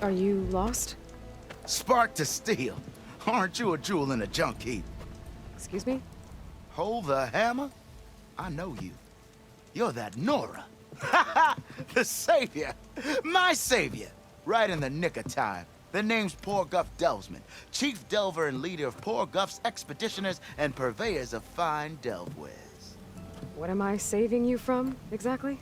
Are you lost? Spark to steel. Aren't you a jewel in a junk heap? Excuse me? Hold the hammer? I know you. You're that Nora. Ha ha! The savior! My savior! Right in the nick of time. The name's Poor Guff Delvesman, chief delver and leader of Poor Guff's expeditioners and purveyors of fine delve wares. What am I saving you from, exactly?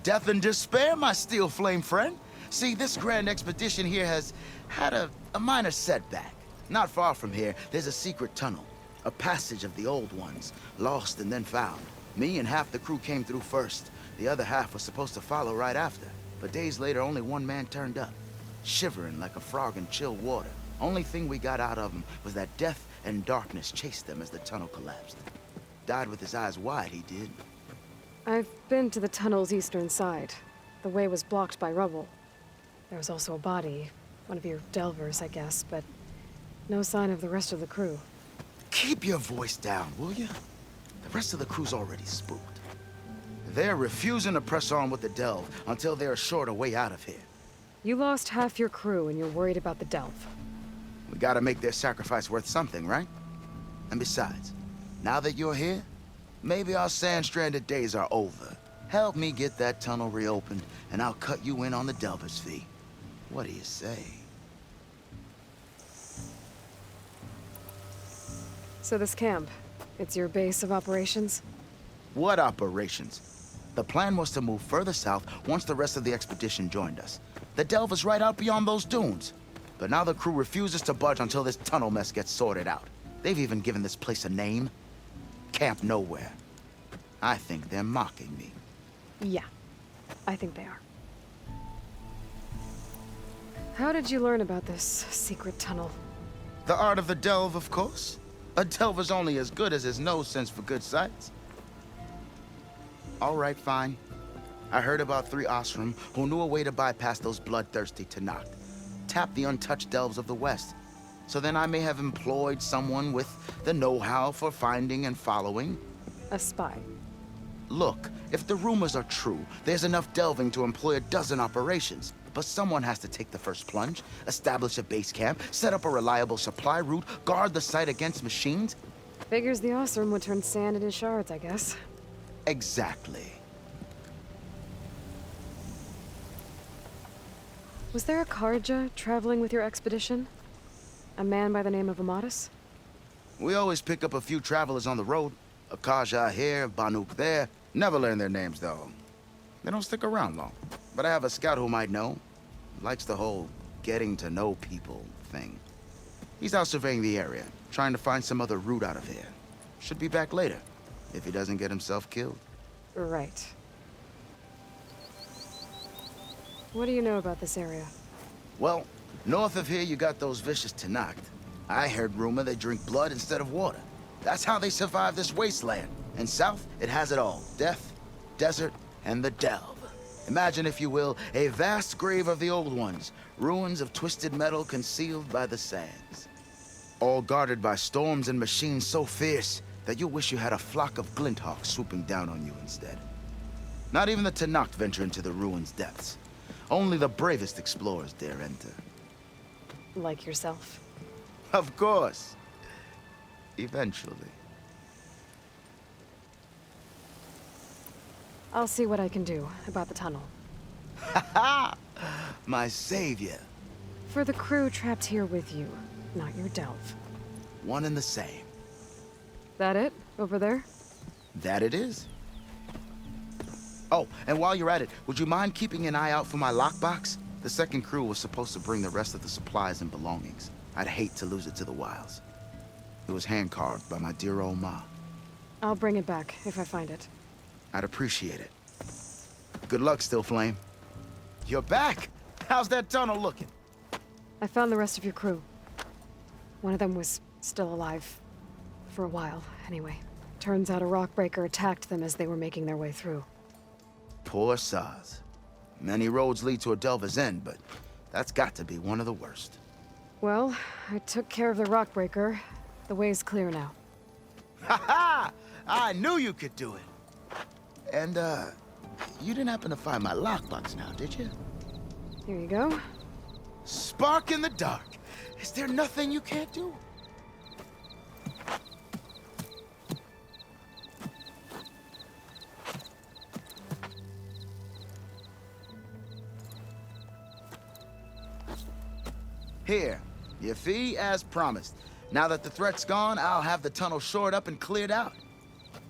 Death and despair, my steel flame friend. See, this grand expedition here has had a minor setback. Not far from here, there's a secret tunnel. A passage of the old ones, lost and then found. Me and half the crew came through first. The other half was supposed to follow right after. But days later, only one man turned up, shivering like a frog in chill water. Only thing we got out of him was that death and darkness chased them as the tunnel collapsed. Died with his eyes wide, he did. I've been to the tunnel's eastern side. The way was blocked by rubble. There was also a body. One of your delvers, I guess, but no sign of the rest of the crew. Keep your voice down, will you? The rest of the crew's already spooked. They're refusing to press on with the delve until they're assured a way out of here. You lost half your crew and you're worried about the delve. We gotta make their sacrifice worth something, right? And besides, now that you're here, maybe our sand-stranded days are over. Help me get that tunnel reopened, and I'll cut you in on the delver's fee. What do you say? So this camp, it's your base of operations? What operations? The plan was to move further south once the rest of the expedition joined us. The delve is right out beyond those dunes. But now the crew refuses to budge until this tunnel mess gets sorted out. They've even given this place a name. Camp Nowhere. I think they're mocking me. Yeah, I think they are. How did you learn about this secret tunnel? The art of the delve, of course. A delver's only as good as his nose sense for good sights. All right, fine. I heard about 3 Osram who knew a way to bypass those bloodthirsty Tanakh. Tap the untouched delves of the West. So then I may have employed someone with the know-how for finding and following. A spy. Look, if the rumors are true, there's enough delving to employ a dozen operations. But someone has to take the first plunge, establish a base camp, set up a reliable supply route, guard the site against machines. Figures the Osram would turn sand into shards, I guess. Exactly. Was there a Kharja traveling with your expedition? A man by the name of Amatus? We always pick up a few travelers on the road. A Kaja here, Banuk there. Never learn their names, though. They don't stick around long. But I have a scout who might know. Likes the whole getting to know people thing. He's out surveying the area, trying to find some other route out of here. Should be back later, if he doesn't get himself killed. Right. What do you know about this area? Well, north of here you got those vicious Tanakh. I heard rumor they drink blood instead of water. That's how they survive this wasteland. And south, it has it all. Death, desert, and the delve. Imagine, if you will, a vast grave of the old ones. Ruins of twisted metal concealed by the sands. All guarded by storms and machines so fierce that you wish you had a flock of glinthawks swooping down on you instead. Not even the Tanakh venture into the ruins' depths. Only the bravest explorers dare enter. Like yourself. Of course. Eventually. I'll see what I can do about the tunnel. Ha ha! My savior. For the crew trapped here with you, not your delve. One and the same. That it? Over there? That it is. Oh, and while you're at it, would you mind keeping an eye out for my lockbox? The second crew was supposed to bring the rest of the supplies and belongings. I'd hate to lose it to the wilds. It was hand-carved by my dear old ma. I'll bring it back if I find it. I'd appreciate it. Good luck, Still Flame. You're back! How's that tunnel looking? I found the rest of your crew. One of them was still alive. For a while, anyway. Turns out a rockbreaker attacked them as they were making their way through. Poor Saz. Many roads lead to a delver's end, but that's got to be one of the worst. Well, I took care of the rockbreaker. The way's clear now. Ha ha! I knew you could do it! And, you didn't happen to find my lockbox now, did you? Here you go. Spark in the dark. Is there nothing you can't do? Here, your fee as promised. Now that the threat's gone, I'll have the tunnel shored up and cleared out.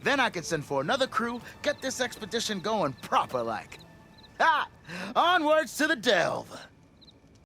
Then I can send for another crew, get this expedition going proper-like. Ha! Onwards to the delve!